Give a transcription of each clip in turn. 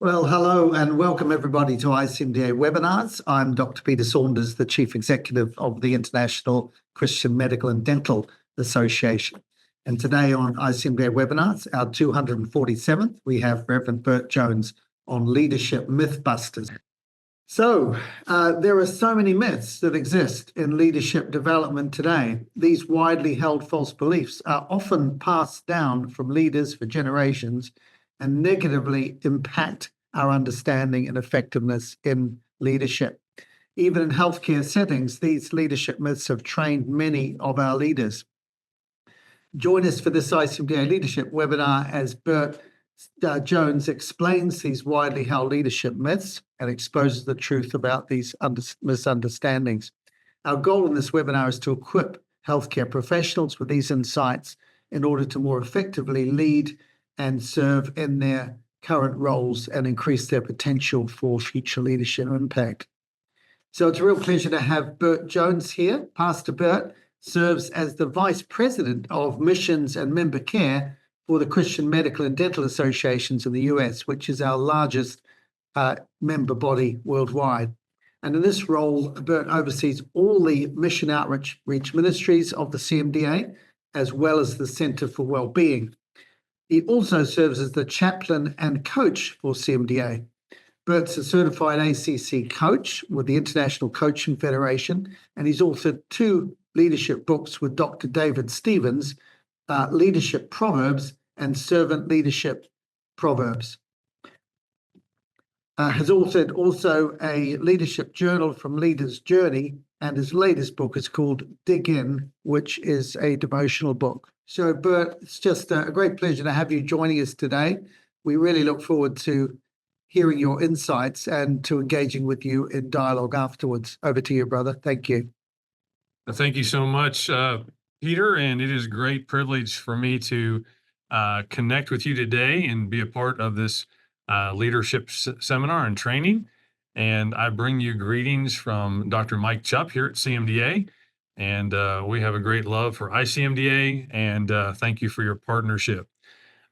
Well, hello and welcome everybody to ICMDA webinars. I'm Dr. Peter Saunders, the Chief Executive of the International Christian Medical and Dental Association. And today on ICMDA webinars, our 247th, we have Rev Bert Jones on leadership mythbusters. So there are so many myths that exist in leadership development today. These widely held false beliefs are often passed down from leaders for generations and negatively impact our understanding and effectiveness in leadership. Even in healthcare settings, these leadership myths have trained many of our leaders. Join us for this ICMDA leadership webinar as Bert Jones explains these widely held leadership myths and exposes the truth about these misunderstandings. Our goal in this webinar is to equip healthcare professionals with these insights in order to more effectively lead and serve in their current roles and increase their potential for future leadership impact. So it's a real pleasure to have Bert Jones here. Pastor Bert serves as the Vice President of Missions and Member Care for the Christian Medical and Dental Associations in the US, which is our largest member body worldwide. And in this role, Bert oversees all the mission outreach ministries of the CMDA, as well as the Center for Wellbeing. He also serves as the chaplain and coach for CMDA. Bert's a certified ACC coach with the International Coaching Federation, and he's authored 2 leadership books with Dr. David Stevens, Leadership Proverbs and Servant Leadership Proverbs. Has authored also a leadership journal from Leader's Journey, and his latest book is called Dig In, which is a devotional book. So, Bert, it's just a great pleasure to have you joining us today. We really look forward to hearing your insights and to engaging with you in dialogue afterwards. Over to you, brother. Thank you. Thank you so much, Peter, and it is a great privilege for me to connect with you today and be a part of this leadership seminar and training. And I bring you greetings from Dr. Mike Chupp here at CMDA, and we have a great love for ICMDA, and thank you for your partnership.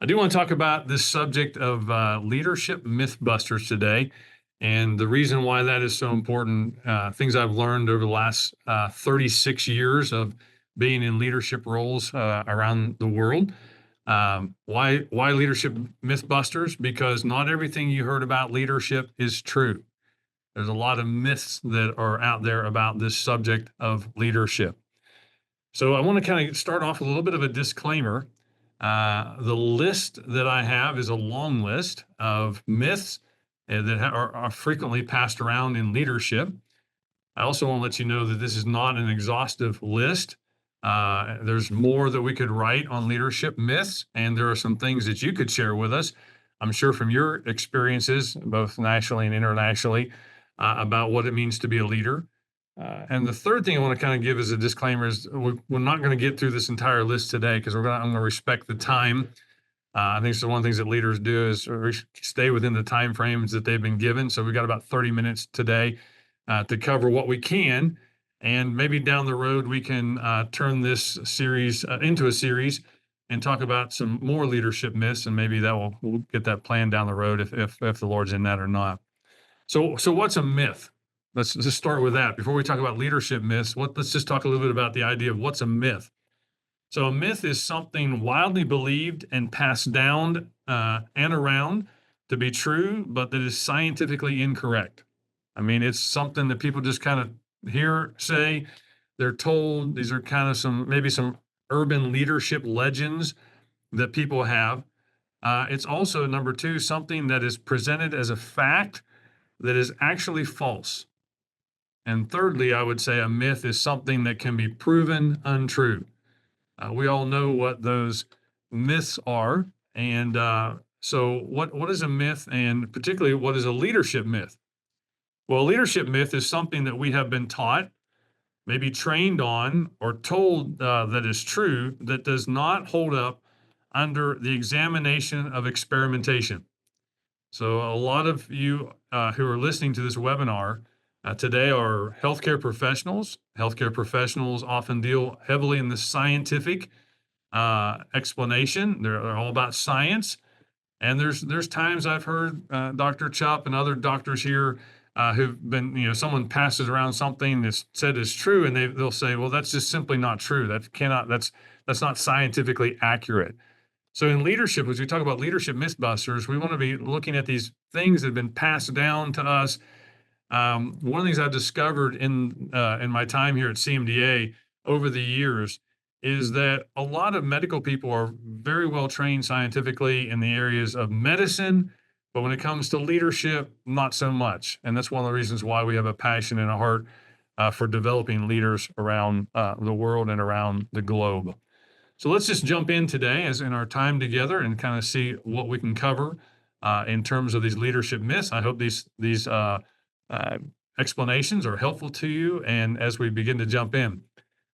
I do want to talk about this subject of leadership mythbusters today. And the reason why that is so important, things I've learned over the last 36 years of being in leadership roles around the world. Why leadership mythbusters? Because not everything you heard about leadership is true. There's a lot of myths that are out there about this subject of leadership. So I want to kind of start off with a little bit of a disclaimer. The list that I have is a long list of myths that are frequently passed around in leadership. I also want to let you know that this is not an exhaustive list. There's more that we could write on leadership myths, and there are some things that you could share with us, I'm sure from your experiences, both nationally and internationally, about what it means to be a leader. And the third thing I want to kind of give as a disclaimer is we're not going to get through this entire list today because I'm going to respect the time. I think so one of the things that leaders do is stay within the time frames that they've been given. So we've got about 30 minutes today to cover what we can. And maybe down the road, we can turn this series into a series and talk about some more leadership myths. And maybe we'll get that plan down the road if the Lord's in that or not. So what's a myth? Let's just start with that. Before we talk about leadership myths, let's just talk a little bit about the idea of what's a myth. So a myth is something widely believed and passed down and around to be true, but that is scientifically incorrect. I mean, it's something that people just kind of hear, say, they're told. These are kind of maybe some urban leadership legends that people have. It's also, number 2, something that is presented as a fact that is actually false. And thirdly, I would say a myth is something that can be proven untrue. We all know what those myths are. And so what is a myth, and particularly what is a leadership myth? Well, a leadership myth is something that we have been taught, maybe trained on, or told that is true, that does not hold up under the examination of experimentation. So a lot of you who are listening to this webinar today are healthcare professionals. Healthcare professionals often deal heavily in the scientific explanation. They're all about science. And there's times I've heard Dr. Chupp and other doctors here who've been, someone passes around something that's said is true, and they'll say, well, that's just simply not true. That's not scientifically accurate. So in leadership, as we talk about leadership mythbusters, we want to be looking at these things that have been passed down to us. One of the things I've discovered in my time here at CMDA over the years is that a lot of medical people are very well trained scientifically in the areas of medicine, but when it comes to leadership, not so much. And that's one of the reasons why we have a passion and a heart for developing leaders around the world and around the globe. So let's just jump in today, as in our time together, and kind of see what we can cover in terms of these leadership myths. I hope these uh, explanations are helpful to you. And as we begin to jump in,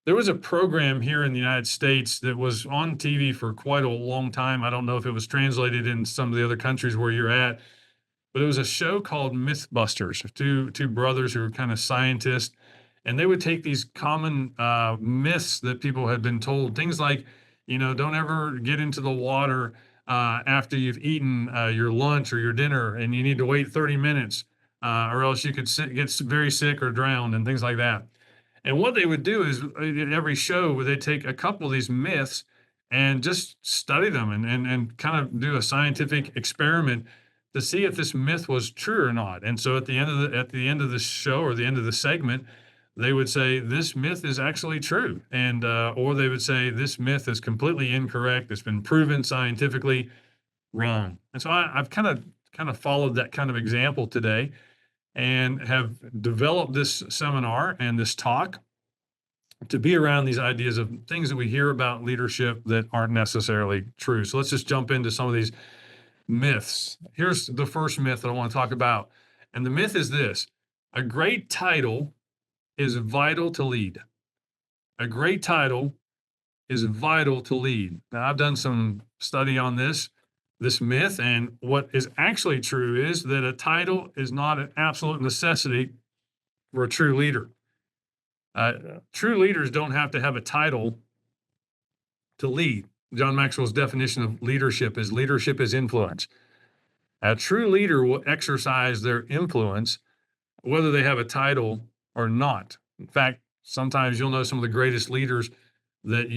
there was a program here in the United States that was on TV for quite a long time. I don't know if it was translated in some of the other countries where you're at, but it was a show called Mythbusters. Two brothers who were kind of scientists, and they would take these common myths that people had been told, things like, don't ever get into the water after you've eaten your lunch or your dinner, and you need to wait 30 minutes, or else you could get very sick or drown, and things like that. And what they would do is in every show, they'd take a couple of these myths and just study them and kind of do a scientific experiment to see if this myth was true or not. And so at the end of the show, or the end of the segment, they would say this myth is actually true, and or they would say this myth is completely incorrect. It's been proven scientifically wrong. And so I've kind of followed that kind of example today, and have developed this seminar and this talk to be around these ideas of things that we hear about leadership that aren't necessarily true. So let's just jump into some of these myths. Here's the first myth that I want to talk about. And the myth is this: a great title is vital to lead. A great title is vital to lead. Now, I've done some study on this myth, and what is actually true is that a title is not an absolute necessity for a true leader. True leaders don't have to have a title to lead. John Maxwell's definition of leadership is influence. A true leader will exercise their influence whether they have a title or not. In fact, sometimes you'll know some of the greatest leaders that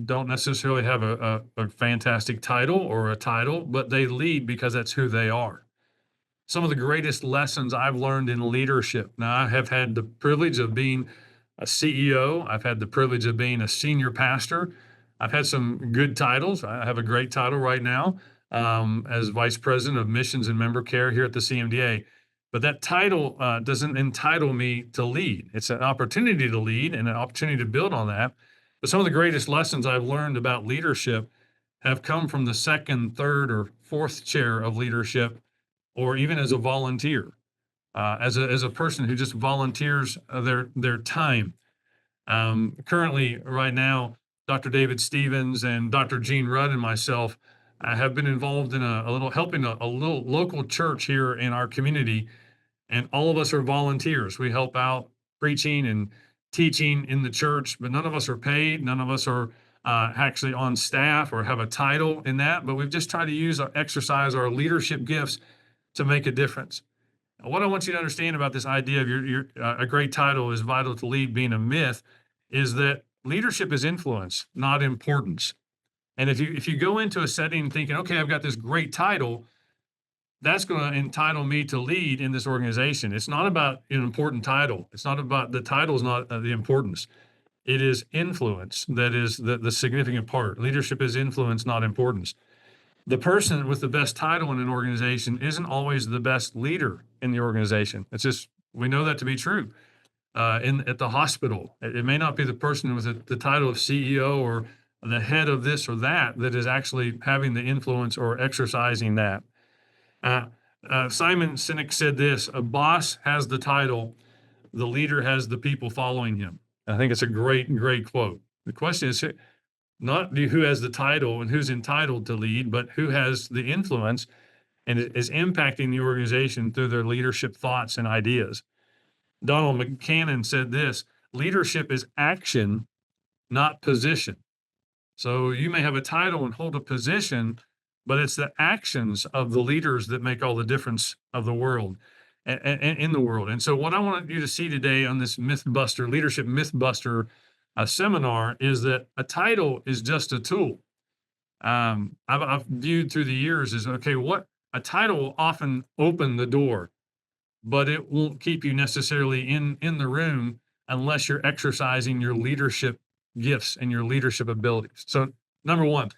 don't necessarily have a fantastic title or a title, but they lead because that's who they are. Some of the greatest lessons I've learned in leadership. Now, I have had the privilege of being a CEO. I've had the privilege of being a senior pastor. I've had some good titles. I have a great title right now as Vice President of Missions and Member Care here at the CMDA. But that title doesn't entitle me to lead. It's an opportunity to lead and an opportunity to build on that. But some of the greatest lessons I've learned about leadership have come from the second, third, or fourth chair of leadership, or even as a volunteer, as a person who just volunteers their time. Currently, right now, Dr. David Stevens and Dr. Gene Rudd and myself have been involved in helping a little local church here in our community, and all of us are volunteers. We help out preaching and teaching in the church, but none of us are paid. None of us are actually on staff or have a title in that, but we've just tried to exercise our leadership gifts to make a difference. What I want you to understand about this idea of a great title is vital to lead being a myth is that leadership is influence, not importance. And if you go into a setting thinking, okay, I've got this great title, that's going to entitle me to lead in this organization. It's not about an important title. It's not about the title is not the importance. It is influence that is the significant part. Leadership is influence, not importance. The person with the best title in an organization isn't always the best leader in the organization. We know that to be true. At the hospital, it may not be the person with the title of CEO or the head of this or that is actually having the influence or exercising that. Simon Sinek said this: a boss has the title, the leader has the people following him. And I think it's a great quote. The question is not who has the title and who's entitled to lead, but who has the influence and is impacting the organization through their leadership thoughts and ideas. Donald McCannon said this: leadership is action, not position. So you may have a title and hold a position, but it's the actions of the leaders that make all the difference of the world and in the world. And so, what I want you to see today on this Mythbuster Leadership Mythbuster seminar is that a title is just a tool. I've viewed through the years is okay. What a title will often open the door, but it won't keep you necessarily in the room unless you're exercising your leadership gifts and your leadership abilities. So, number one,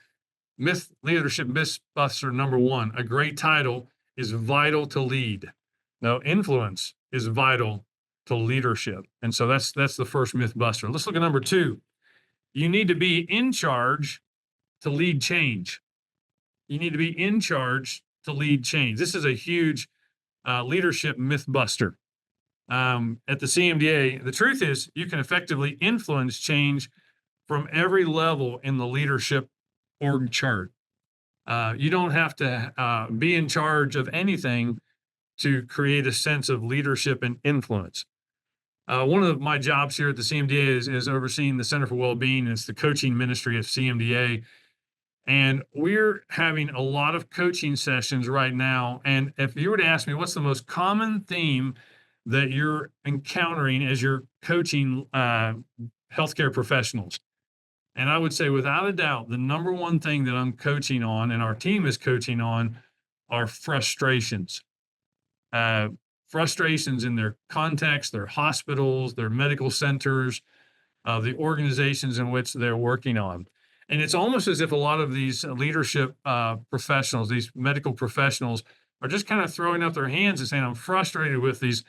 leadership mythbuster number one, a great title is vital to lead. Now, influence is vital to leadership. And so that's the first mythbuster. Let's look at number two. You need to be in charge to lead change. You need to be in charge to lead change. This is a huge leadership mythbuster. At the CMDA, the truth is you can effectively influence change from every level in the leadership org chart. You don't have to be in charge of anything to create a sense of leadership and influence. One of my jobs here at the CMDA is overseeing the Center for Wellbeing. It's the coaching ministry of CMDA. And we're having a lot of coaching sessions right now. And if you were to ask me, what's the most common theme that you're encountering as you're coaching healthcare professionals? And I would say, without a doubt, the number one thing that I'm coaching on and our team is coaching on are frustrations. Frustrations in their context, their hospitals, their medical centers, the organizations in which they're working on. And it's almost as if a lot of these leadership professionals, these medical professionals, are just kind of throwing up their hands and saying, I'm frustrated with these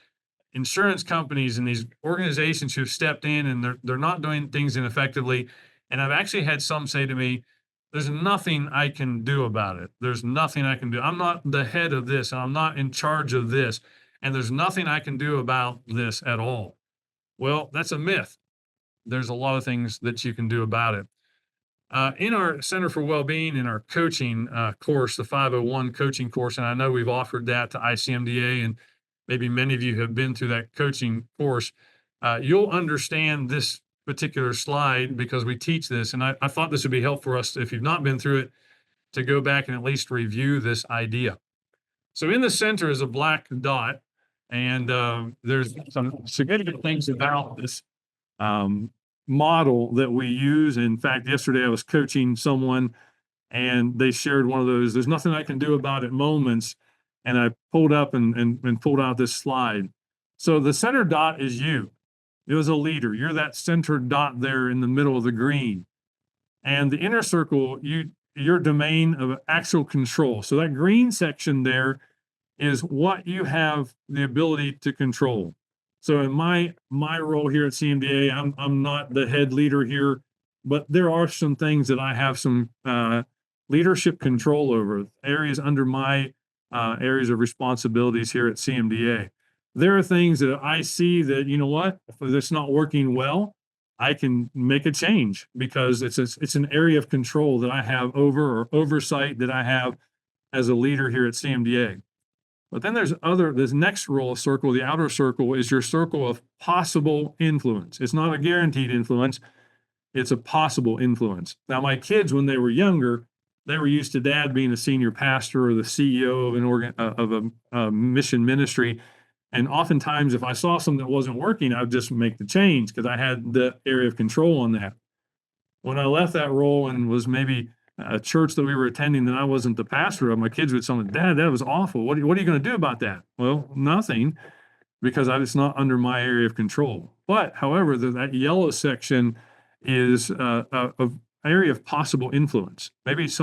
insurance companies and these organizations who've stepped in and they're not doing things effectively. And I've actually had some say to me, there's nothing I can do about it. There's nothing I can do. I'm not the head of this, and I'm not in charge of this, and there's nothing I can do about this at all. Well, that's a myth. There's a lot of things that you can do about it. In our Center for Wellbeing, in our coaching course, the 501 coaching course, and I know we've offered that to ICMDA, and maybe many of you have been through that coaching course, you'll understand this particular slide because we teach this. And I thought this would be helpful for us, if you've not been through it, to go back and at least review this idea. So in the center is a black dot, and there's some significant things about this model that we use. In fact, yesterday I was coaching someone and they shared one of those, there's nothing I can do about it moments. And I pulled up and pulled out this slide. So the center dot is you. It was a leader. You're that center dot there in the middle of the green. And the inner circle, your domain of actual control. So that green section there is what you have the ability to control. So in my role here at CMDA, I'm not the head leader here, but there are some things that I have some leadership control over, areas under my areas of responsibilities here at CMDA. There are things that I see that, you know what, if it's not working well, I can make a change because it's an area of control that I have over, or oversight that I have as a leader here at CMDA. But then there's this next role circle, the outer circle, is your circle of possible influence. It's not a guaranteed influence. It's a possible influence. Now, my kids, when they were younger, they were used to dad being a senior pastor or the CEO of a mission ministry. And oftentimes, if I saw something that wasn't working, I would just make the change because I had the area of control on that. When I left that role and was maybe a church that we were attending that I wasn't the pastor of, my kids would tell me, Dad, that was awful. What are you going to do about that? Well, nothing, because it's not under my area of control. But however, that yellow section is a area of possible influence. Maybe there's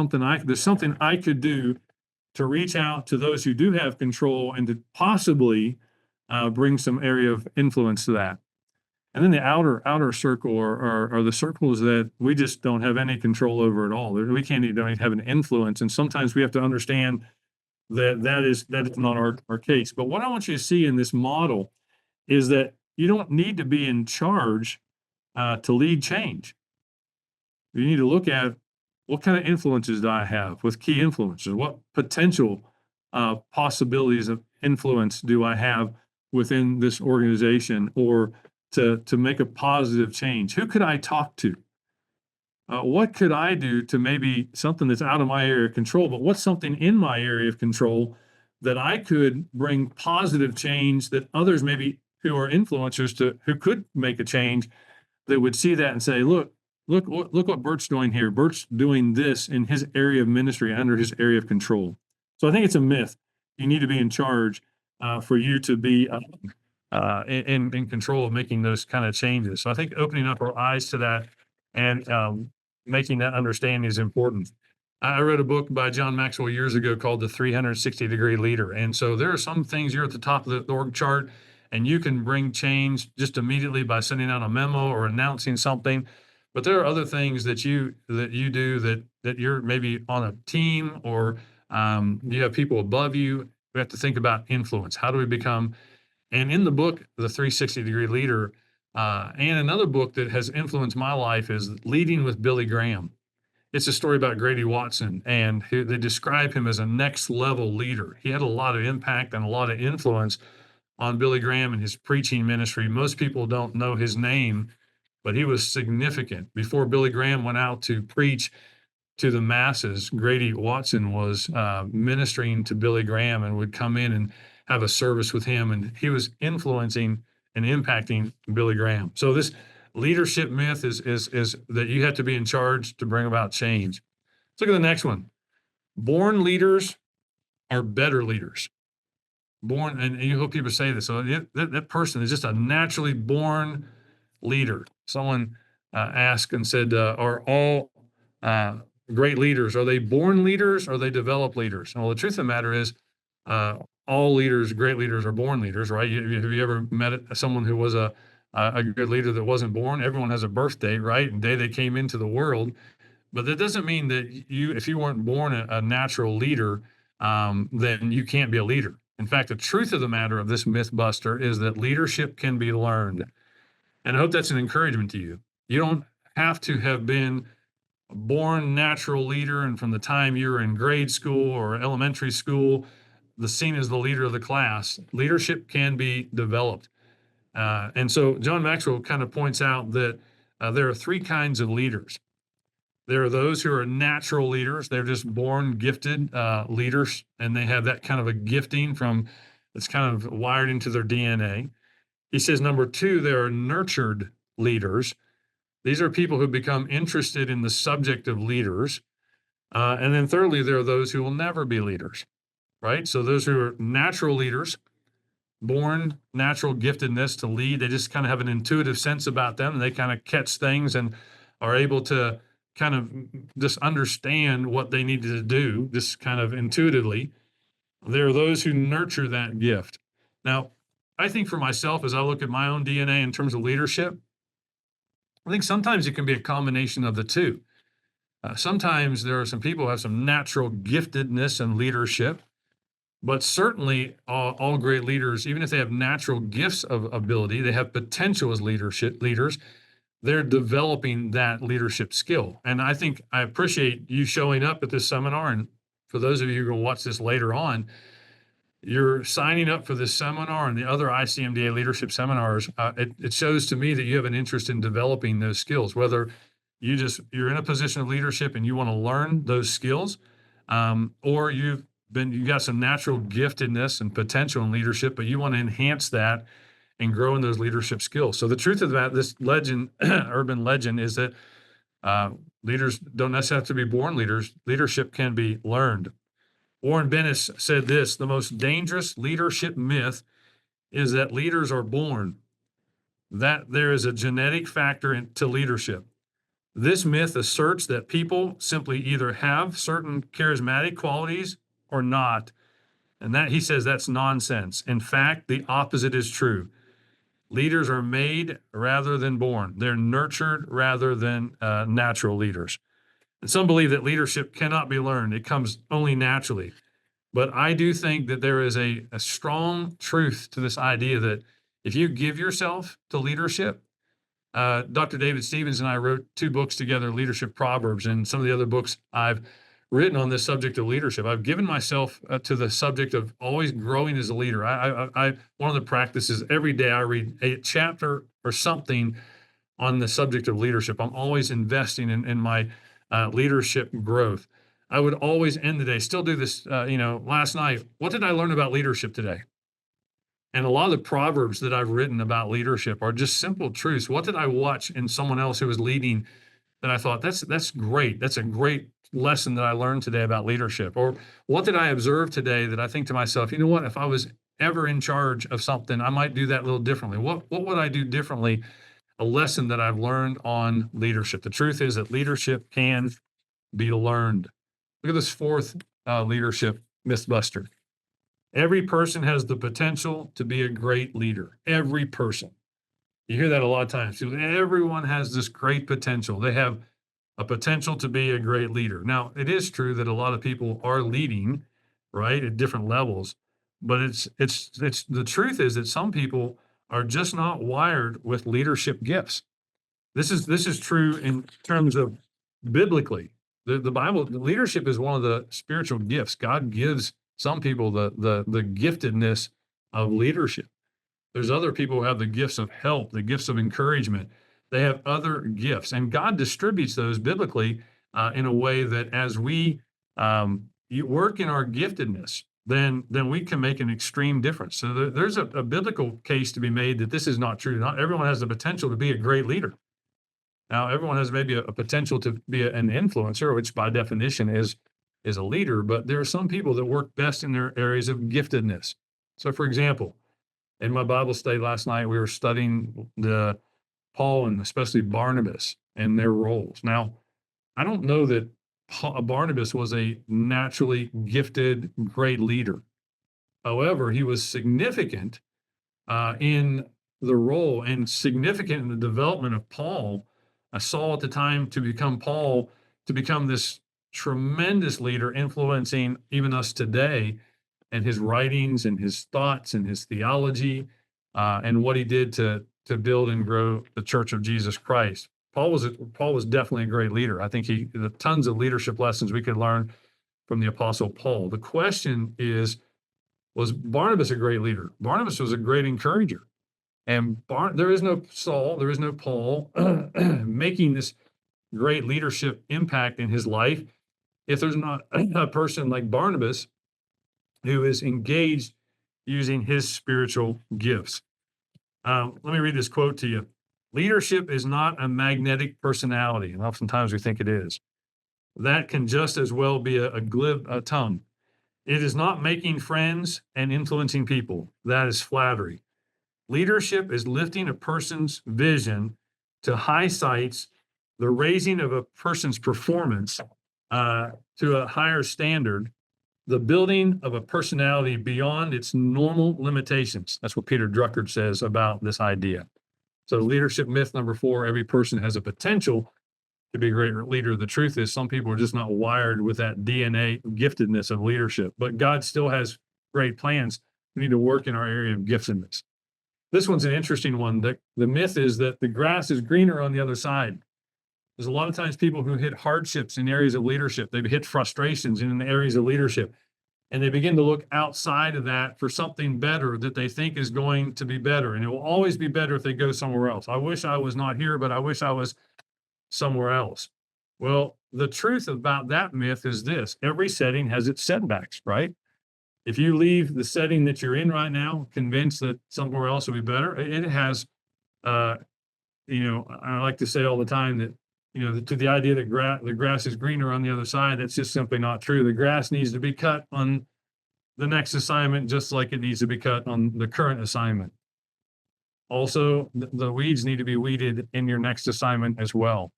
something I could do to reach out to those who do have control and to possibly bring some area of influence to that. And then the outer circle are the circles that we just don't have any control over at all. We can't even have an influence. And sometimes we have to understand that is not our case. But what I want you to see in this model is that you don't need to be in charge to lead change. You need to look at what kind of influences do I have with key influencers? What potential possibilities of influence do I have within this organization, or to make a positive change? Who could I talk to? what could I do to maybe something that's out of my area of control, but what's something in my area of control that I could bring positive change that others maybe who are influencers who could make a change, they would see that and say, look what Bert's doing here. Bert's doing this in his area of ministry under his area of control. So I think it's a myth. You need to be in charge for you to be in control of making those kind of changes. So I think opening up our eyes to that and making that understanding is important. I read a book by John Maxwell years ago called The 360-Degree Leader. And so there are some things you're at the top of the org chart and you can bring change just immediately by sending out a memo or announcing something. But there are other things that you do that you're maybe on a team or you have people above you. We have to think about influence. How do we become? And in the book, The 360-Degree Leader, and another book that has influenced my life is Leading with Billy Graham. It's a story about Grady Watson, and they describe him as a next level leader. He had a lot of impact and a lot of influence on Billy Graham and his preaching ministry. Most people don't know his name, but he was significant. Before Billy Graham went out to preach to the masses, Grady Watson was ministering to Billy Graham and would come in and have a service with him, and he was influencing and impacting Billy Graham. So this leadership myth is that you have to be in charge to bring about change. Let's look at the next one. Born leaders are better leaders. Born, and you hope people say this. So that person is just a naturally born leader. Someone asked and said, "Are all great leaders? Are they born leaders? Or are they developed leaders?" Well, the truth of the matter is, all leaders, great leaders, are born leaders, right? Have you ever met someone who was a good leader that wasn't born? Everyone has a birth date, right? And day they came into the world. But that doesn't mean that if you weren't born a natural leader, then you can't be a leader. In fact, the truth of the matter of this myth buster is that leadership can be learned. And I hope that's an encouragement to you. You don't have to have been a born natural leader, and from the time you were in grade school or elementary school, the seen as the leader of the class. Leadership can be developed. And so John Maxwell kind of points out that there are three kinds of leaders. There are those who are natural leaders. They're just born gifted leaders, and they have that kind of a gifting that's kind of wired into their DNA. He says, number two, there are nurtured leaders. These are people who become interested in the subject of leaders. And then thirdly, there are those who will never be leaders, right? So those who are natural leaders, born natural giftedness to lead, they just kind of have an intuitive sense about them, and they kind of catch things and are able to kind of just understand what they needed to do, just kind of intuitively. There are those who nurture that gift. Now, I think for myself, as I look at my own DNA in terms of leadership, I think sometimes it can be a combination of the two. Sometimes there are some people who have some natural giftedness and leadership, but certainly all great leaders, even if they have natural gifts of ability, they have potential as leaders. They're developing that leadership skill. And I think I appreciate you showing up at this seminar. And for those of you who are going to watch this later on, you're signing up for this seminar and the other ICMDA leadership seminars. It shows to me that you have an interest in developing those skills, whether you're in a position of leadership and you want to learn those skills, or you got some natural giftedness and potential in leadership, but you want to enhance that and grow in those leadership skills. So the truth of that, this legend, urban legend, is that leaders don't necessarily have to be born leaders. Leadership can be learned. Warren Bennis said this: the most dangerous leadership myth is that leaders are born, that there is a genetic factor to leadership. This myth asserts that people simply either have certain charismatic qualities or not. And that, he says, that's nonsense. In fact, the opposite is true. Leaders are made rather than born. They're nurtured rather than natural leaders. And some believe that leadership cannot be learned. It comes only naturally. But I do think that there is a strong truth to this idea that if you give yourself to leadership, Dr. David Stevens and I wrote 2 books together, Leadership Proverbs, and some of the other books I've written on this subject of leadership. I've given myself to the subject of always growing as a leader. One of the practices every day, I read a chapter or something on the subject of leadership. I'm always investing in my leadership growth. I would always end the day, still do this, last night. What did I learn about leadership today? And a lot of the proverbs that I've written about leadership are just simple truths. What did I watch in someone else who was leading that I thought that's great. That's a great lesson that I learned today about leadership. Or what did I observe today that I think to myself, you know what, if I was ever in charge of something, I might do that a little differently. What would I do differently? A lesson that I've learned on leadership. The truth is that leadership can be learned. Look at this fourth leadership mythbuster. Every person has the potential to be a great leader. Every person. You hear that a lot of times. Everyone has this great potential. They have a potential to be a great leader. Now, it is true that a lot of people are leading, right, at different levels, but it's the truth is that some people are just not wired with leadership gifts. This is true in terms of biblically. The Bible, the leadership is one of the spiritual gifts. God gives some people the giftedness of leadership. There's other people who have the gifts of help, the gifts of encouragement. They have other gifts, and God distributes those biblically in a way that as we work in our giftedness, then we can make an extreme difference. So there's a biblical case to be made that this is not true. Not everyone has the potential to be a great leader. Now, everyone has maybe a potential to be an influencer, which by definition is a leader, but there are some people that work best in their areas of giftedness. So, for example, in my Bible study last night, we were studying the Paul and especially Barnabas and their roles. Now, I don't know that Barnabas was a naturally gifted, great leader. However, he was significant in the role and significant in the development of Paul. I saw at the time to become Paul, to become this tremendous leader, influencing even us today, and his writings and his thoughts and his theology, and what he did to build and grow the Church of Jesus Christ. Paul was definitely a great leader. I think the tons of leadership lessons we could learn from the Apostle Paul. The question is, was Barnabas a great leader? Barnabas was a great encourager. And there is no Saul, there is no Paul making this great leadership impact in his life if there's not a person like Barnabas who is engaged using his spiritual gifts. Let me read this quote to you. Leadership is not a magnetic personality, and oftentimes we think it is. That can just as well be a glib tongue. It is not making friends and influencing people. That is flattery. Leadership is lifting a person's vision to high heights, the raising of a person's performance to a higher standard, the building of a personality beyond its normal limitations. That's what Peter Drucker says about this idea. So leadership myth number 4, every person has a potential to be a great leader. The truth is some people are just not wired with that DNA giftedness of leadership, but God still has great plans. We need to work in our area of giftedness. This one's an interesting one. The myth is that the grass is greener on the other side. There's a lot of times people who hit hardships in areas of leadership. They've hit frustrations in the areas of leadership, and they begin to look outside of that for something better that they think is going to be better. And it will always be better if they go somewhere else. I wish I was not here, but I wish I was somewhere else. Well, the truth about that myth is this: every setting has its setbacks, right? If you leave the setting that you're in right now, convinced that somewhere else will be better, it has, I like to say all the time that, to the idea that the grass is greener on the other side, that's just simply not true. The grass needs to be cut on the next assignment, just like it needs to be cut on the current assignment. Also, the weeds need to be weeded in your next assignment as well.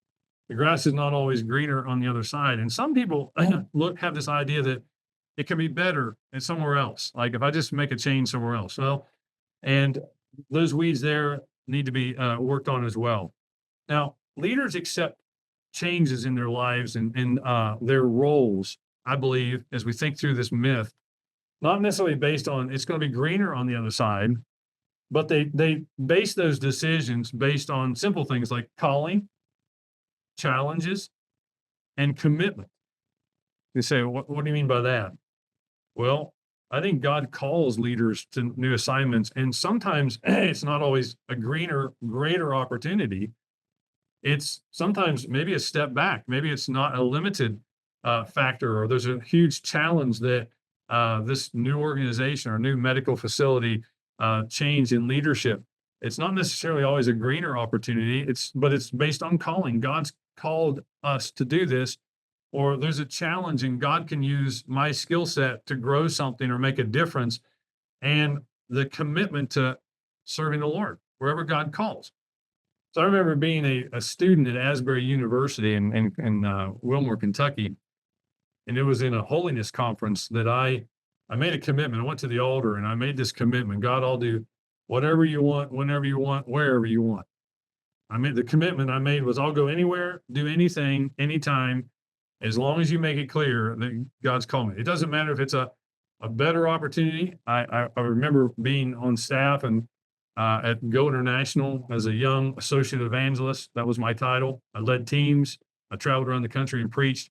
The grass is not always greener on the other side. And some people have this idea that it can be better in somewhere else. Like if I just make a change somewhere else. Well, and those weeds there need to be worked on as well. Now, leaders accept changes in their lives and their roles, I believe, as we think through this myth, not necessarily based on it's going to be greener on the other side, but they base those decisions based on simple things like calling, challenges, and commitment. You say, what do you mean by that? Well, I think God calls leaders to new assignments, and sometimes it's not always a greener, greater opportunity, it's sometimes maybe a step back. Maybe it's not a limited factor, or there's a huge challenge that this new organization or new medical facility change in leadership. It's not necessarily always a greener opportunity. But it's based on calling. God's called us to do this, or there's a challenge, and God can use my skill set to grow something or make a difference, and the commitment to serving the Lord wherever God calls. So I remember being a student at Asbury University in Wilmore, Kentucky, and it was in a holiness conference that I made a commitment. I went to the altar and I made this commitment. God, I'll do whatever you want, whenever you want, wherever you want. I made the commitment I made was I'll go anywhere, do anything, anytime, as long as you make it clear that God's calling me. It doesn't matter if it's a better opportunity. I remember being on staff and at Go International as a young associate evangelist. That was my title. I led teams. I traveled around the country and preached.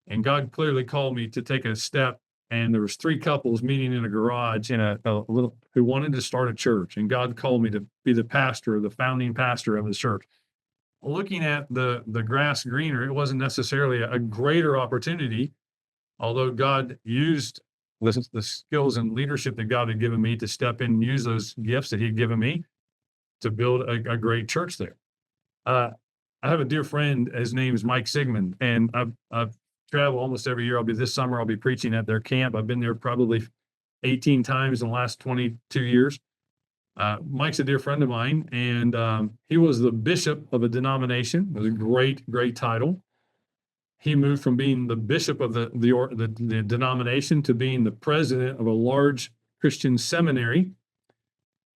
And God clearly called me to take a step. And there was 3 couples meeting in a garage in a little who wanted to start a church. And God called me to be the pastor, the founding pastor of the church. Looking at the grass greener, it wasn't necessarily a greater opportunity, although God used the skills and leadership that God had given me to step in and use those gifts that He'd given me to build a great church there. I have a dear friend. His name is Mike Sigmund, and I've traveled almost every year. This summer, I'll be preaching at their camp. I've been there probably 18 times in the last 22 years. Mike's a dear friend of mine, and he was the bishop of a denomination. It was a great, great title. He moved from being the bishop of the denomination to being the president of a large Christian seminary.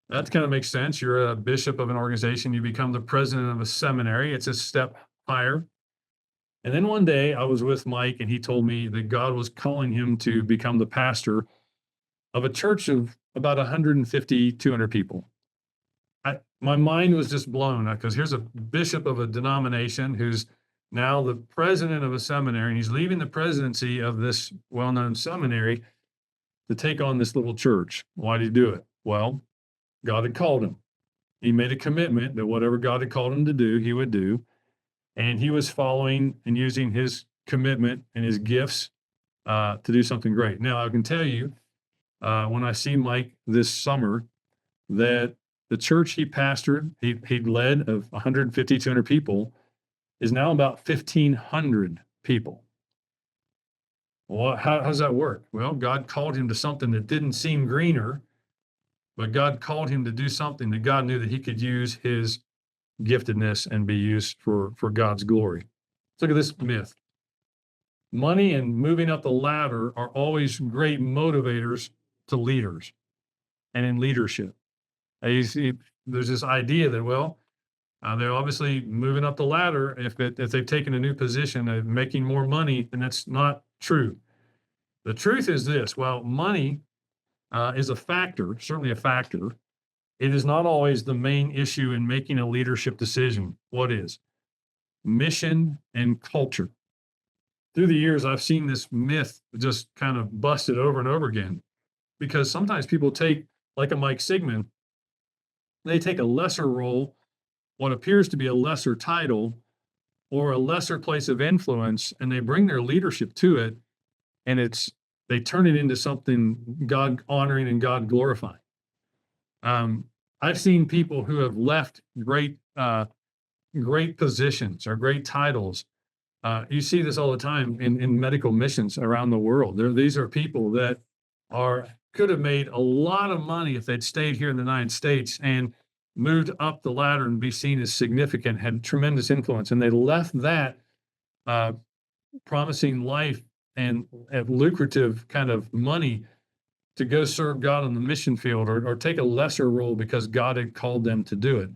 That kind of makes sense. You're a bishop of an organization, you become the president of a seminary. It's a step higher. And then one day I was with Mike, and he told me that God was calling him to become the pastor of a church of about 150, 200 people. My mind was just blown because here's a bishop of a denomination who's now the president of a seminary, and he's leaving the presidency of this well-known seminary to take on this little church. Why did he do it? Well, God had called him. He made a commitment that whatever God had called him to do, he would do. And he was following and using his commitment and his gifts to do something great. Now, I can tell you, when I see Mike this summer, that the church he pastored, he'd led of 150, 200 people, is now about 1,500 people. Well, how does that work? Well, God called him to something that didn't seem greener, but God called him to do something that God knew that he could use his giftedness and be used for God's glory. Let's look at this myth. Money and moving up the ladder are always great motivators to leaders and in leadership. You see, there's this idea that, well, they're obviously moving up the ladder. If they've taken a new position of making more money, then that's not true. The truth is this: while money is a factor, certainly a factor, it is not always the main issue in making a leadership decision. What is? Mission and culture. Through the years, I've seen this myth just kind of busted over and over again, because sometimes people take, like a Mike Sigmund, they take a lesser role, what appears to be a lesser title or a lesser place of influence, and they bring their leadership to it, and they turn it into something God honoring and God glorifying. I've seen people who have left great positions or great titles. You see this all the time in medical missions around the world. These are people that could have made a lot of money if they'd stayed here in the United States and moved up the ladder and be seen as significant, had tremendous influence, and they left that promising life and lucrative kind of money to go serve God on the mission field or take a lesser role because God had called them to do it.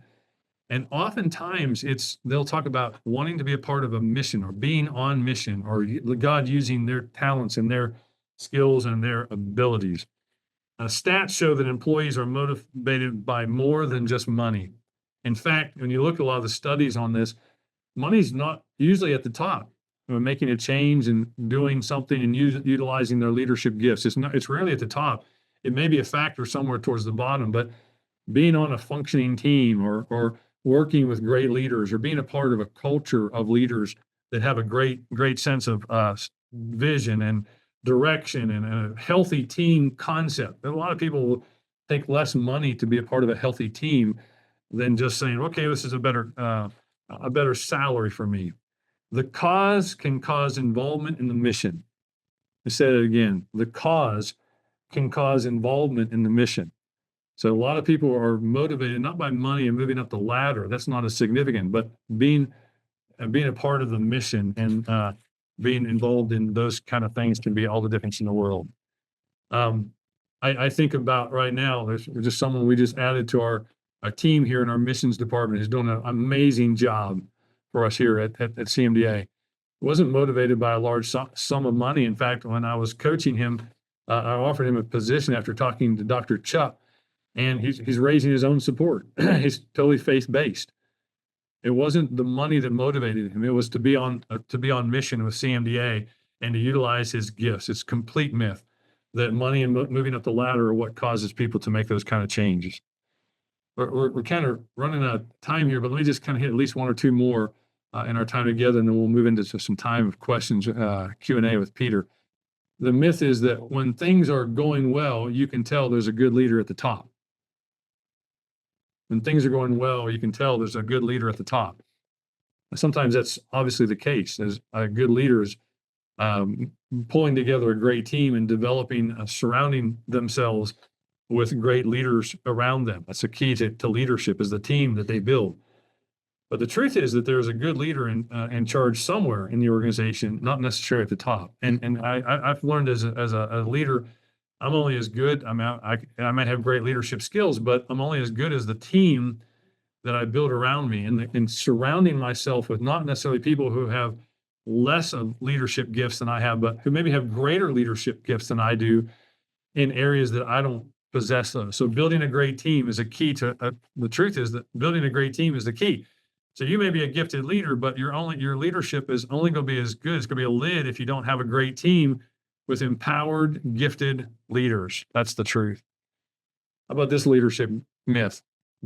And oftentimes they'll talk about wanting to be a part of a mission or being on mission or God using their talents and their skills and their abilities. Stats show that employees are motivated by more than just money. In fact, when you look at a lot of the studies on this, money's not usually at the top. Making a change and doing something and utilizing their leadership gifts. It's rarely at the top. It may be a factor somewhere towards the bottom, but being on a functioning team or working with great leaders or being a part of a culture of leaders that have a great sense of vision and direction and a healthy team concept. And a lot of people will take less money to be a part of a healthy team than just saying, okay, this is a better salary for me. The cause can cause involvement in the mission. I said it again. The cause can cause involvement in the mission. So a lot of people are motivated not by money and moving up the ladder. That's not as significant, but being a part of the mission and being involved in those kind of things can be all the difference in the world. Um, I think about right now, there's just someone we just added to our team here in our missions department who's doing an amazing job for us here at CMDA. Wasn't motivated by a large sum of money. In fact, when I was coaching him, I offered him a position after talking to Dr. Chuck, and he's raising his own support. He's totally faith-based. It wasn't the money that motivated him. It was to be on mission with CMDA and to utilize his gifts. It's complete myth that money and moving up the ladder are what causes people to make those kind of changes. We're kind of running out of time here, but let me just kind of hit at least one or two more in our time together, and then we'll move into some time of questions, Q&A with Peter. The myth is that when things are going well, you can tell there's a good leader at the top. When things are going well, you can tell there's a good leader at the top. Sometimes that's obviously the case. There's good leaders pulling together a great team and developing, surrounding themselves with great leaders around them. That's the key to leadership, is the team that they build. But the truth is that there's a good leader in charge somewhere in the organization, not necessarily at the top. And I've learned as a leader, I'm only as good. I mean, I might have great leadership skills, but I'm only as good as the team that I build around me, and surrounding myself with not necessarily people who have less of leadership gifts than I have, but who maybe have greater leadership gifts than I do in areas that I don't possess those. So building a great team is a key to, the truth is that building a great team is the key. So you may be a gifted leader, but your leadership is only going to be as good. It's going to be a lid if you don't have a great team with empowered, gifted leaders. That's the truth. How about this leadership myth?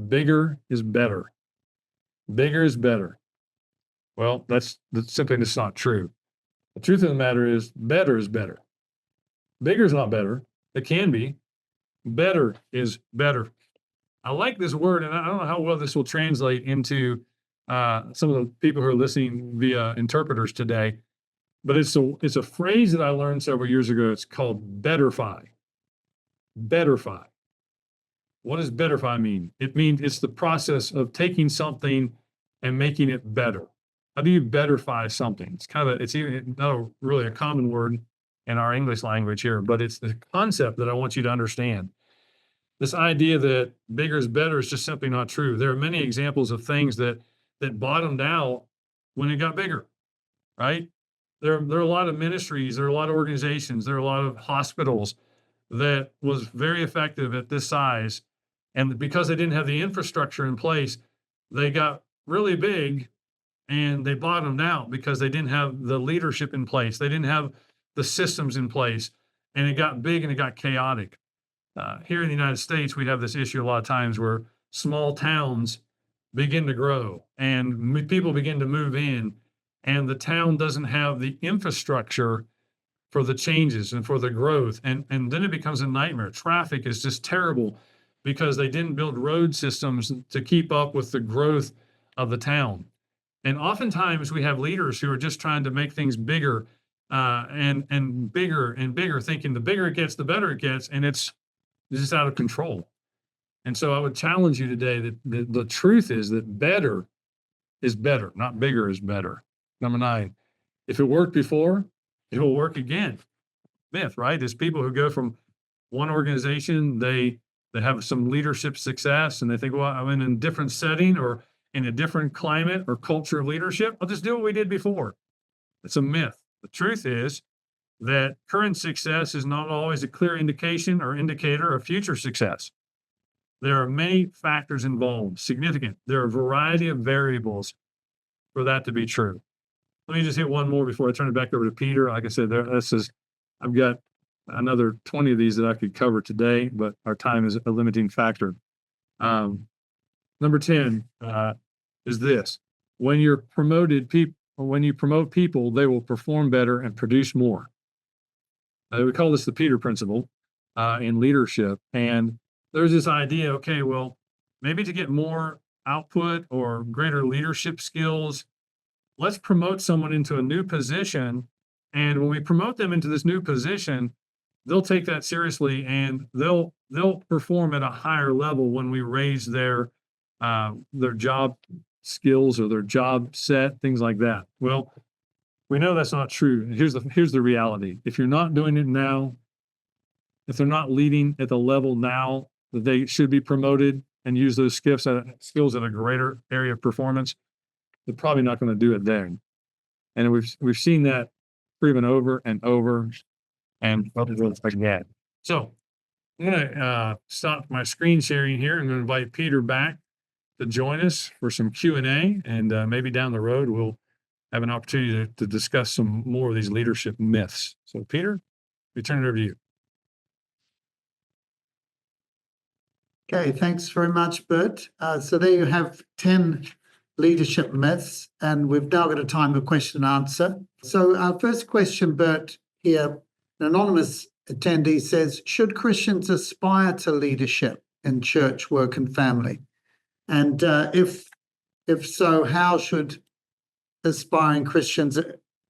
Bigger is better. Bigger is better. Well, that's simply just not true. The truth of the matter is better is better. Bigger is not better. It can be. Better is better. I like this word, and I don't know how well this will translate into some of the people who are listening via interpreters today, but it's a phrase that I learned several years ago. It's called betterfy. Betterfy. What does betterfy mean? It means it's the process of taking something and making it better. How do you betterfy something? It's even not really a common word in our English language here, but it's the concept that I want you to understand. This idea that bigger is better is just simply not true. There are many examples of things that bottomed out when it got bigger, right? There are a lot of ministries, there are a lot of organizations, there are a lot of hospitals that was very effective at this size. And because they didn't have the infrastructure in place, they got really big and they bottomed out because they didn't have the leadership in place. They didn't have the systems in place, and it got big and it got chaotic. Here in the United States, we have this issue a lot of times where small towns begin to grow and people begin to move in, and the town doesn't have the infrastructure for the changes and for the growth. And then it becomes a nightmare. Traffic is just terrible because they didn't build road systems to keep up with the growth of the town. And oftentimes we have leaders who are just trying to make things bigger and bigger and bigger, thinking the bigger it gets, the better it gets, and it's just out of control. And so I would challenge you today that the truth is that better is better, not bigger is better. Number 9, if it worked before, it will work again. Myth, right? There's people who go from one organization, they have some leadership success, and they think, well, I'm in a different setting or in a different climate or culture of leadership. I'll just do what we did before. It's a myth. The truth is that current success is not always a clear indication or indicator of future success. There are many factors involved, significant. There are a variety of variables for that to be true. Let me just hit one more before I turn it back over to Peter. Like I said, I've got another 20 of these that I could cover today, but our time is a limiting factor. Number 10, is this: when you're promoted people, when you promote people, they will perform better and produce more. We call this the Peter principle in leadership. And there's this idea, okay, well, maybe to get more output or greater leadership skills, let's promote someone into a new position. And when we promote them into this new position, they'll take that seriously and they'll perform at a higher level when we raise their job skills or their job set, things like that. Well, we know that's not true. Here's the reality. If you're not doing it now, if they're not leading at the level now that they should be promoted and use those skills at a greater area of performance, they're probably not going to do it then. And we've seen that proven over and over and again. So I'm going to stop my screen sharing here. I'm going to invite Peter back to join us for some Q&A, and maybe down the road we'll have an opportunity to discuss some more of these leadership myths. So Peter, we turn it over to you. Okay, thanks very much, Bert. So there you have 10 leadership myths, and we've now got a time for question and answer. So our first question, Bert, here, an anonymous attendee says, should Christians aspire to leadership in church, work, and family? And if so, how should aspiring Christians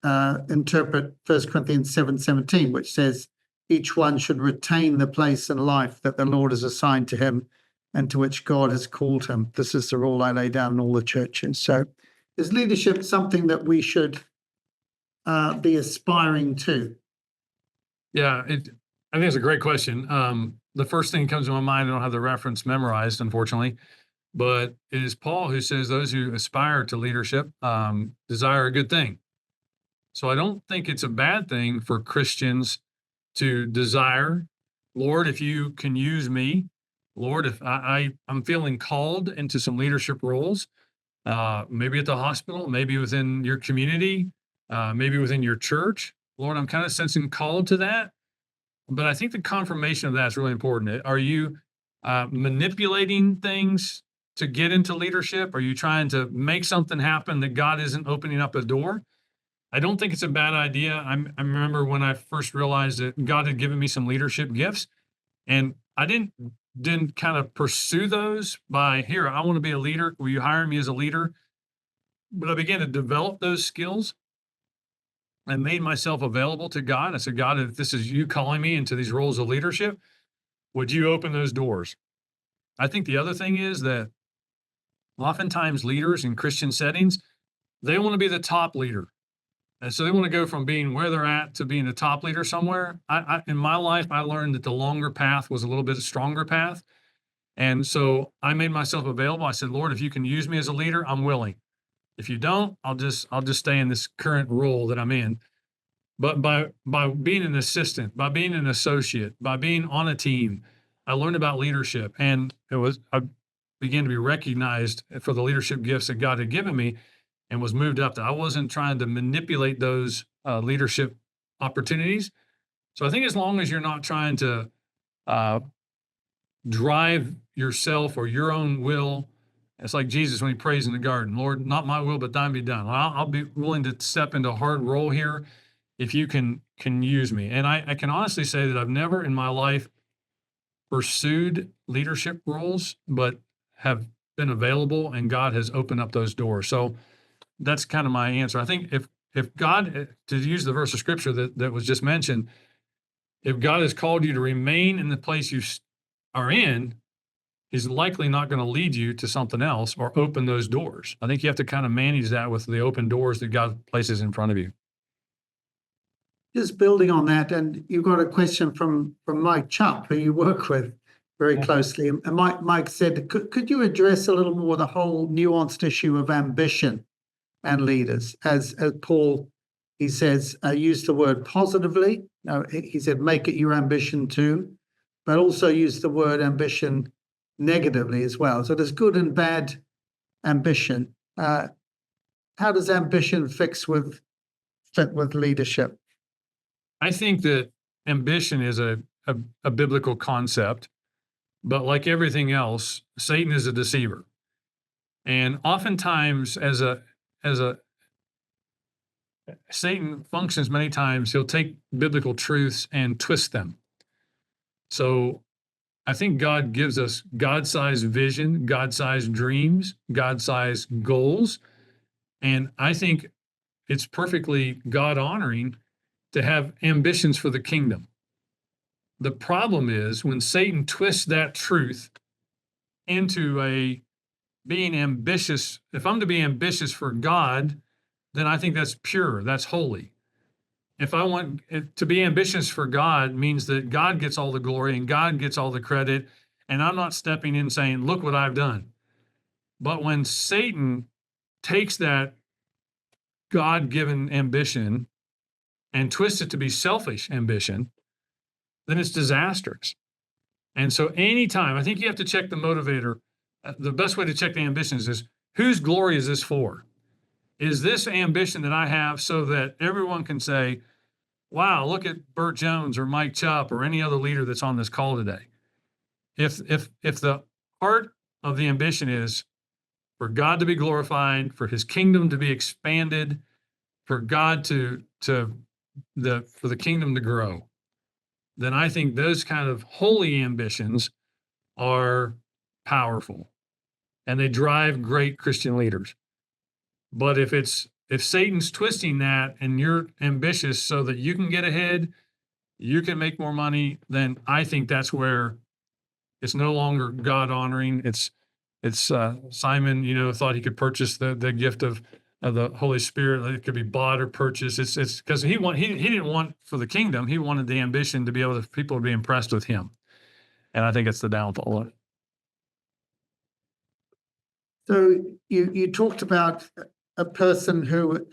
interpret 1 Corinthians 7:17, which says, each one should retain the place in life that the Lord has assigned to him and to which God has called him. This is the rule I lay down in all the churches. So is leadership something that we should be aspiring to? Yeah, I think it's a great question. The first thing that comes to my mind, I don't have the reference memorized, unfortunately, but it is Paul who says those who aspire to leadership desire a good thing. So I don't think it's a bad thing for Christians to desire, Lord, if you can use me, Lord, if I'm feeling called into some leadership roles, maybe at the hospital, maybe within your community, maybe within your church, Lord, I'm kind of sensing called to that. But I think the confirmation of that is really important. Are you manipulating things to get into leadership? Are you trying to make something happen that God isn't opening up a door? I don't think it's a bad idea. I remember when I first realized that God had given me some leadership gifts, and I didn't kind of pursue those by, here, I want to be a leader. Will you hire me as a leader? But I began to develop those skills. I made myself available to God. I said, God, if this is you calling me into these roles of leadership, would you open those doors? I think the other thing is that oftentimes leaders in Christian settings, they want to be the top leader. And so they want to go from being where they're at to being a top leader somewhere. In my life, I learned that the longer path was a little bit stronger path. And so I made myself available. I said, Lord, if you can use me as a leader, I'm willing. If you don't, I'll just stay in this current role that I'm in. But by being an assistant, by being an associate, by being on a team, I learned about leadership. And I began to be recognized for the leadership gifts that God had given me, and was moved up. That I wasn't trying to manipulate those leadership opportunities. So I think as long as you're not trying to drive yourself or your own will, it's like Jesus when he prays in the garden, Lord, not my will, but thine be done. I'll be willing to step into a hard role here if you can use me. And I can honestly say that I've never in my life pursued leadership roles, but have been available, and God has opened up those doors. So that's kind of my answer. I think if God, to use the verse of scripture that was just mentioned, if God has called you to remain in the place you are in, he's likely not going to lead you to something else or open those doors. I think you have to kind of manage that with the open doors that God places in front of you. Just building on that, and you've got a question from Mike Chupp, who you work with very closely. And Mike said, could you address a little more the whole nuanced issue of ambition and leaders? As Paul, he says, use the word positively. No, he said, make it your ambition too, but also use the word ambition negatively as well. So there's good and bad ambition. How does ambition fit with leadership? I think that ambition is a biblical concept, but like everything else, Satan is a deceiver. And oftentimes as a Satan functions many times, he'll take biblical truths and twist them. So I think God gives us God-sized vision, God-sized dreams, God-sized goals. And I think it's perfectly God-honoring to have ambitions for the kingdom. The problem is when Satan twists that truth into a being ambitious. If I'm to be ambitious for God, then I think that's pure, that's holy. If I want it to be ambitious for God means that God gets all the glory and God gets all the credit, and I'm not stepping in saying, look what I've done. But when Satan takes that God-given ambition and twists it to be selfish ambition, then it's disastrous. And so anytime, I think you have to check the motivator. The best way to check the ambitions is, whose glory is this for? Is this ambition that I have so that everyone can say, wow, look at Bert Jones or Mike Chupp or any other leader that's on this call today? If the heart of the ambition is for God to be glorified, for his kingdom to be expanded, for God for the kingdom to grow, then I think those kind of holy ambitions are powerful and they drive great Christian leaders. But if Satan's twisting that and you're ambitious so that you can get ahead, you can make more money, then I think that's where it's no longer God honoring. It's Simon, thought he could purchase the gift of the Holy Spirit. It could be bought or purchased. It's because he didn't want for the kingdom. He wanted the ambition to be able to people to be impressed with him. And I think it's the downfall of it. So you talked about a person who,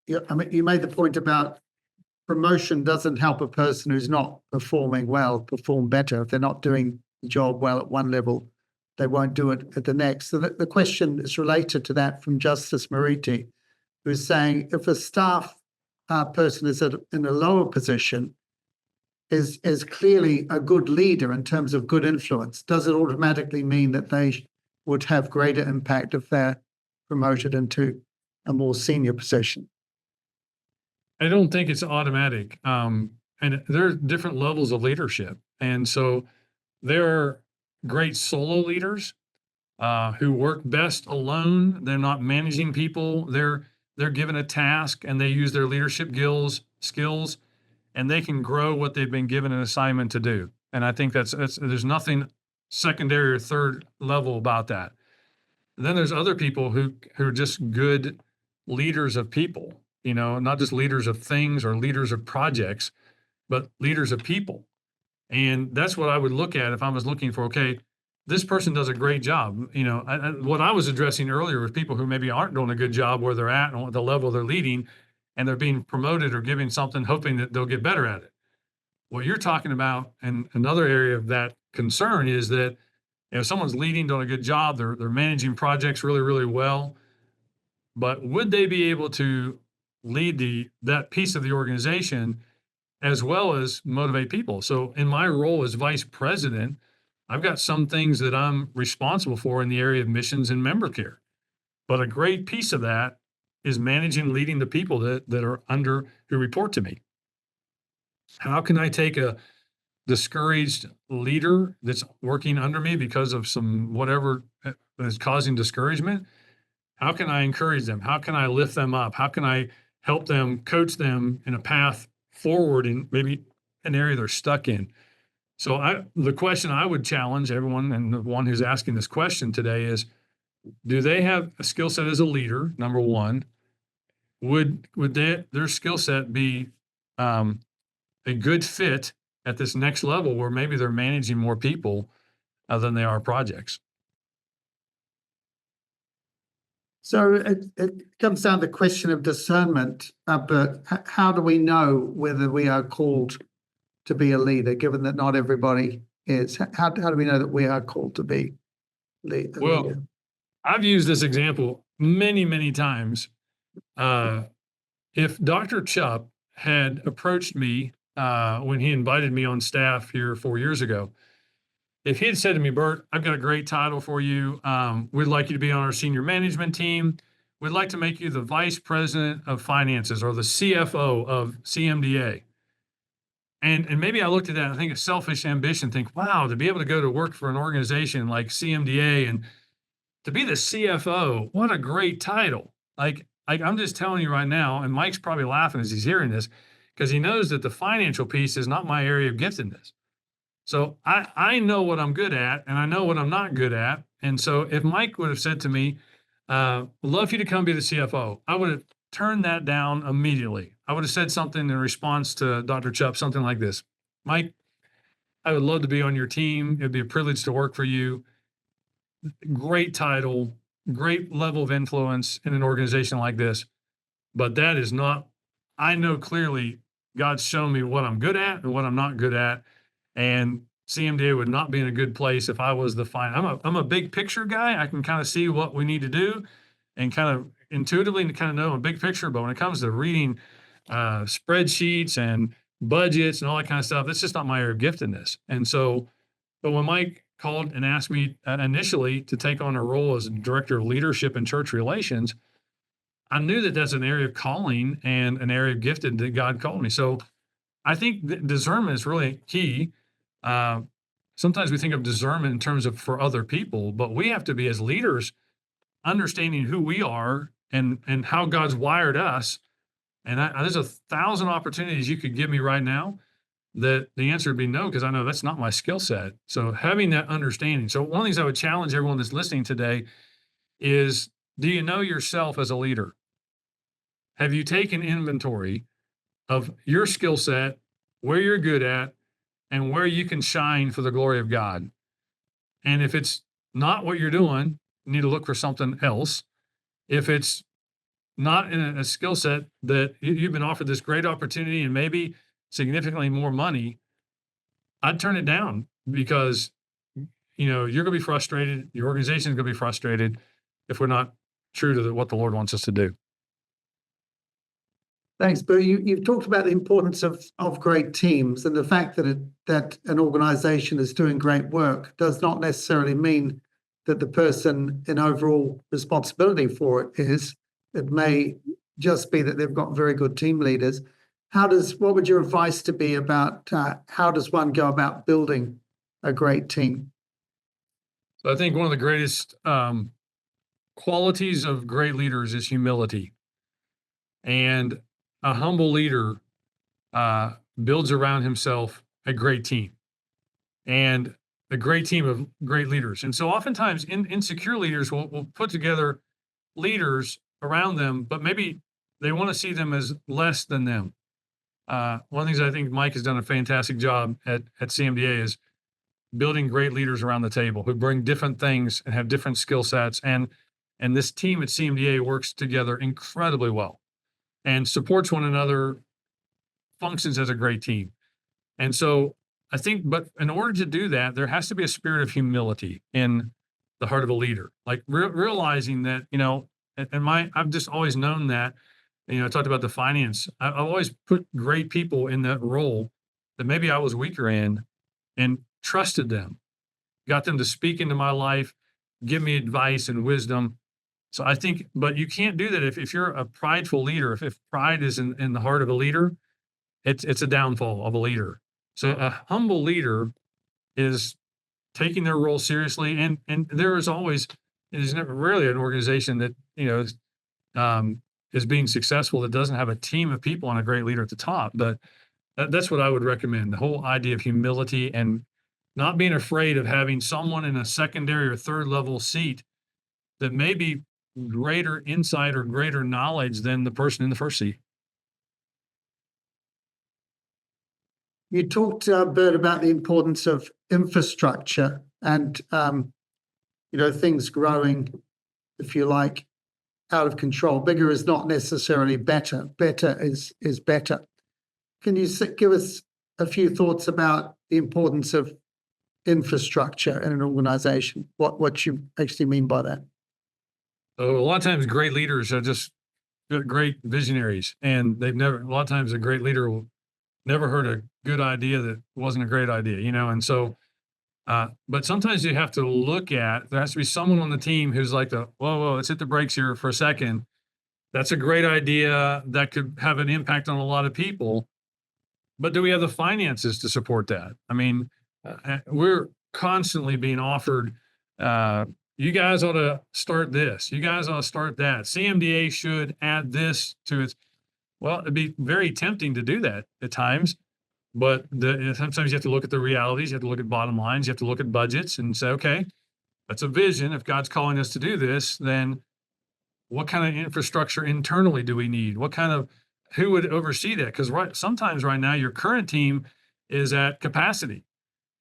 you made the point about promotion doesn't help a person who's not performing well perform better. If they're not doing the job well at one level, they won't do it at the next. So the question is related to that from Justice Mariti, who's saying if a staff person is in a lower position, is clearly a good leader in terms of good influence, does it automatically mean that they would have greater impact if they're promoted into a more senior position? I don't think it's automatic. And there are different levels of leadership. And so there are great solo leaders who work best alone. They're not managing people. They're given a task and they use their leadership skills, and they can grow what they've been given an assignment to do. And I think that's there's nothing secondary or third level about that. And then there's other people who are just good leaders of people, not just leaders of things or leaders of projects, but leaders of people. And that's what I would look at if I was looking for, okay, this person does a great job. What I was addressing earlier was people who maybe aren't doing a good job where they're at and the level they're leading, and they're being promoted or giving something, hoping that they'll get better at it. What you're talking about, and another area of that concern is that if someone's leading, doing a good job, they're managing projects really, really well, but would they be able to lead that piece of the organization as well as motivate people? So in my role as vice president, I've got some things that I'm responsible for in the area of missions and member care. But a great piece of that is managing, leading the people that are who report to me. How can I take a discouraged leader that's working under me because of some whatever is causing discouragement? How can I encourage them? How can I lift them up? How can I help them, coach them in a path forward in maybe an area they're stuck in? So the question I would challenge everyone, and the one who's asking this question today, is, do they have a skill set as a leader? Number one, would their skill set be a good fit at this next level where maybe they're managing more people than they are projects? So it comes down to the question of discernment, but how do we know whether we are called to be a leader, given that not everybody is? How do we know that we are called to be a leader? Well, I've used this example many, many times. If Dr. Chupp had approached me when he invited me on staff here 4 years ago, if he had said to me, Bert, I've got a great title for you. We'd like you to be on our senior management team. We'd like to make you the vice president of finances or the CFO of CMDA. And maybe I looked at that, I think a selfish ambition, think, wow, to be able to go to work for an organization like CMDA and to be the CFO, what a great title. Like I'm just telling you right now, and Mike's probably laughing as he's hearing this because he knows that the financial piece is not my area of giftedness. So I know what I'm good at and I know what I'm not good at. And so if Mike would have said to me, would love for you to come be the CFO, I would have turned that down immediately. I would have said something in response to Dr. Chupp, something like this. Mike, I would love to be on your team. It'd be a privilege to work for you. Great title, great level of influence in an organization like this. But that is not, I know clearly God's shown me what I'm good at and what I'm not good at. And CMDA would not be in a good place if I was the I'm a big picture guy. I can kind of see what we need to do and kind of intuitively kind of know a big picture. But when it comes to reading spreadsheets and budgets and all that kind of stuff, it's just not my area of giftedness. And so, but when Mike called and asked me initially to take on a role as director of leadership and church relations, I knew that that's an area of calling and an area of gifted that God called me. So I think that discernment is really key. Sometimes we think of discernment in terms of for other people, but we have to be as leaders understanding who we are and how God's wired us. And there's 1,000 opportunities you could give me right now that the answer would be no, because I know that's not my skill set. So having that understanding. So one of the things I would challenge everyone that's listening today is, do you know yourself as a leader? Have you taken inventory of your skill set, where you're good at, and where you can shine for the glory of God? And if it's not what you're doing, you need to look for something else. If it's not in a skill set that you've been offered this great opportunity and maybe significantly more money, I'd turn it down because, you're going to be frustrated. Your organization is going to be frustrated if we're not true to what the Lord wants us to do. Thanks, Bert. You've talked about the importance of great teams and the fact that an organization is doing great work does not necessarily mean that the person in overall responsibility for it is. It may just be that they've got very good team leaders. What would your advice to be about how does one go about building a great team? So I think one of the greatest qualities of great leaders is humility. And a humble leader builds around himself a great team and a great team of great leaders. And so oftentimes insecure leaders will put together leaders around them, but maybe they want to see them as less than them. One of the things I think Mike has done a fantastic job at CMDA is building great leaders around the table who bring different things and have different skill sets. And this team at CMDA works together incredibly well and supports one another, functions as a great team. And so I think, but in order to do that, there has to be a spirit of humility in the heart of a leader, like realizing that, I've just always known that, I talked about the finance. I've always put great people in that role that maybe I was weaker in and trusted them, got them to speak into my life, give me advice and wisdom. So I think, but you can't do that if you're a prideful leader. If pride is in the heart of a leader, it's a downfall of a leader. So a humble leader is taking their role seriously, and there is always, there's never really an organization that is being successful that doesn't have a team of people and a great leader at the top. But that's what I would recommend: the whole idea of humility and not being afraid of having someone in a secondary or third level seat that may be greater insight or greater knowledge than the person in the first seat. You talked, Bert, about the importance of infrastructure and, things growing, if you like, out of control. Bigger is not necessarily better. Better is better. Can you give us a few thoughts about the importance of infrastructure in an organization? What you actually mean by that? So a lot of times great leaders are just great visionaries, and a lot of times a great leader will never heard a good idea that wasn't a great idea, and so But sometimes you have to there has to be someone on the team who's like, whoa, let's hit the brakes here for a second. That's a great idea that could have an impact on a lot of people. But do we have the finances to support that? I mean, we're constantly being offered, you guys ought to start this. You guys ought to start that. CMDA should add this to its. Well, it'd be very tempting to do that at times, but sometimes you have to look at the realities. You have to look at bottom lines. You have to look at budgets and say, okay, that's a vision. If God's calling us to do this, then what kind of infrastructure internally do we need? Who would oversee that? Because sometimes right now your current team is at capacity,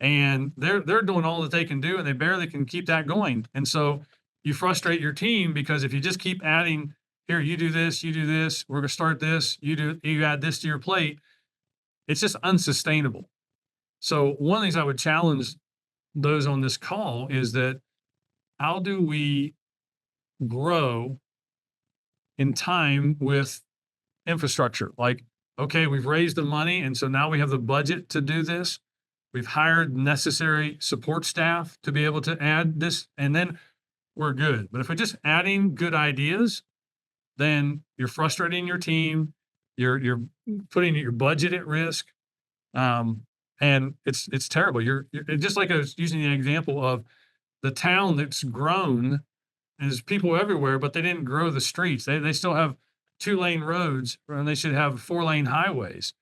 and they're doing all that they can do, and they barely can keep that going. And so you frustrate your team, because if you just keep adding, here, you do this, we're going to start this, you add this to your plate, it's just unsustainable. So one of the things I would challenge those on this call is that, how do we grow in time with infrastructure? Like, okay, we've raised the money, and so now we have the budget to do this. We've hired necessary support staff to be able to add this, and then we're good. But if we're just adding good ideas, then you're frustrating your team. You're putting your budget at risk, and it's terrible. You're just like I was using the example of the town that's grown. There's people everywhere, but they didn't grow the streets. They still have 2-lane roads, and they should have 4-lane highways.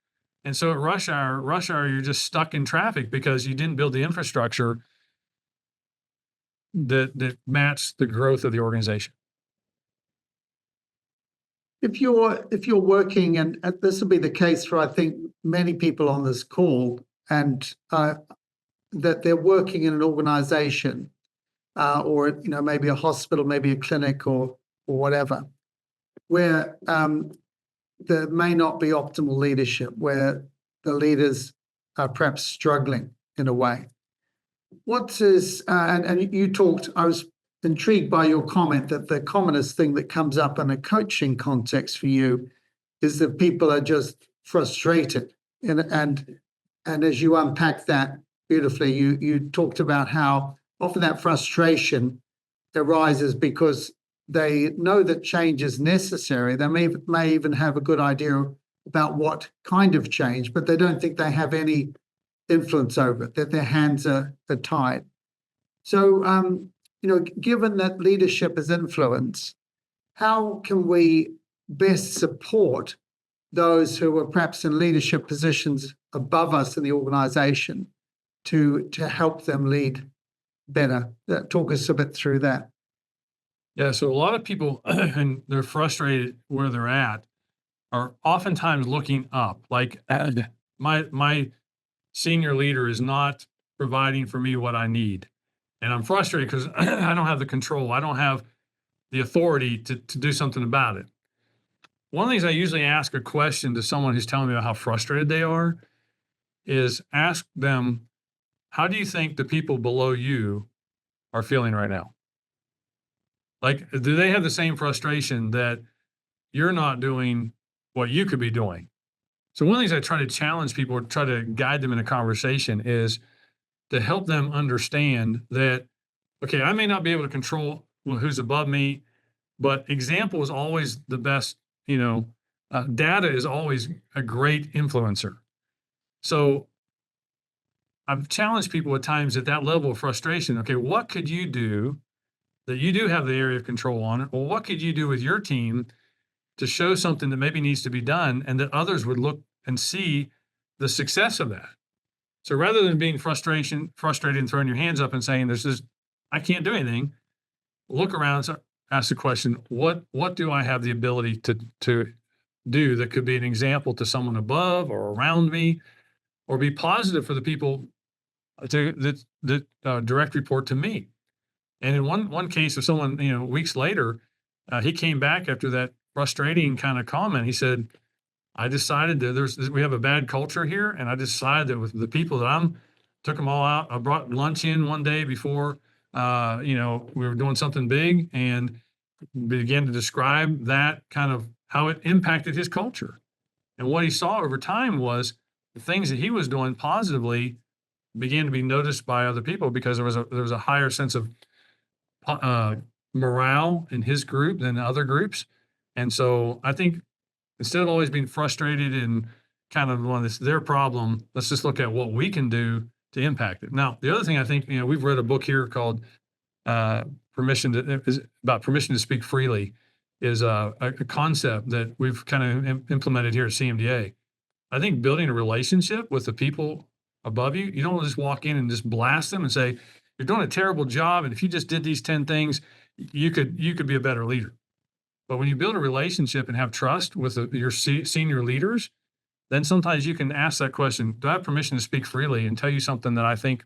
And so at rush hour, you're just stuck in traffic because you didn't build the infrastructure that matched the growth of the organization. If you're working, and this will be the case for, I think, many people on this call, and that they're working in an organization, or maybe a hospital, maybe a clinic, or whatever, where there may not be optimal leadership, where the leaders are perhaps struggling in a way. What is, and you talked, I was intrigued by your comment that the commonest thing that comes up in a coaching context for you is that people are just frustrated. And as you unpack that beautifully, you talked about how often that frustration arises because they know that change is necessary. They may even have a good idea about what kind of change, but they don't think they have any influence over it, that their hands are tied. So, given that leadership is influence, how can we best support those who are perhaps in leadership positions above us in the organization to help them lead better? Talk us a bit through that. Yeah, so a lot of people, and they're frustrated where they're at, are oftentimes looking up. Like, my senior leader is not providing for me what I need. And I'm frustrated because I don't have the control. I don't have the authority to do something about it. One of the things I usually ask a question to someone who's telling me about how frustrated they are is ask them, how do you think the people below you are feeling right now? Like, do they have the same frustration that you're not doing what you could be doing? So one of the things I try to challenge people, or try to guide them in a conversation, is to help them understand that, okay, I may not be able to control who's above me, but example is always the best. Data is always a great influencer. So I've challenged people at times at that level of frustration. Okay, what could you do that you do have the area of control on it? Or what could you do with your team to show something that maybe needs to be done, and that others would look and see the success of that? So rather than being frustrated and throwing your hands up and saying, I can't do anything, look around, ask the question, what do I have the ability to do that could be an example to someone above or around me, or be positive for the people that direct report to me? And in one case of someone, weeks later, he came back after that frustrating kind of comment. He said, I decided that we have a bad culture here, and I decided that with the people that took them all out. I brought lunch in one day before, we were doing something big, and began to describe that kind of how it impacted his culture. And what he saw over time was the things that he was doing positively began to be noticed by other people because there was a higher sense of morale in his group than other groups. And so I think instead of always being frustrated and kind of, well, this is their problem, let's just look at what we can do to impact it. Now, the other thing I think, we've read a book here called permission to speak freely, is a concept that we've kind of implemented here at CMDA. I think building a relationship with the people above you, you don't just walk in and just blast them and say, you're doing a terrible job, and if you just did these 10 things, you could be a better leader. But when you build a relationship and have trust with your senior leaders, then sometimes you can ask that question, do I have permission to speak freely and tell you something that I think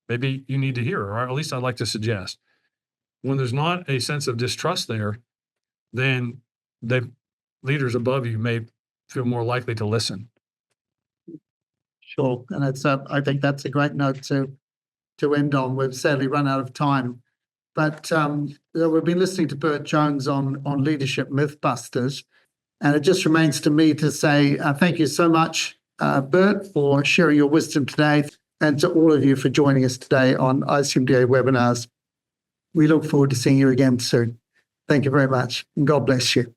maybe you need to hear, or at least I'd like to suggest? When there's not a sense of distrust there, then the leaders above you may feel more likely to listen. Sure. And I think that's a great note to end on. We've sadly run out of time. But we've been listening to Bert Jones on Leadership Mythbusters. And it just remains to me to say thank you so much, Bert, for sharing your wisdom today, and to all of you for joining us today on ICMDA webinars. We look forward to seeing you again soon. Thank you very much, and God bless you.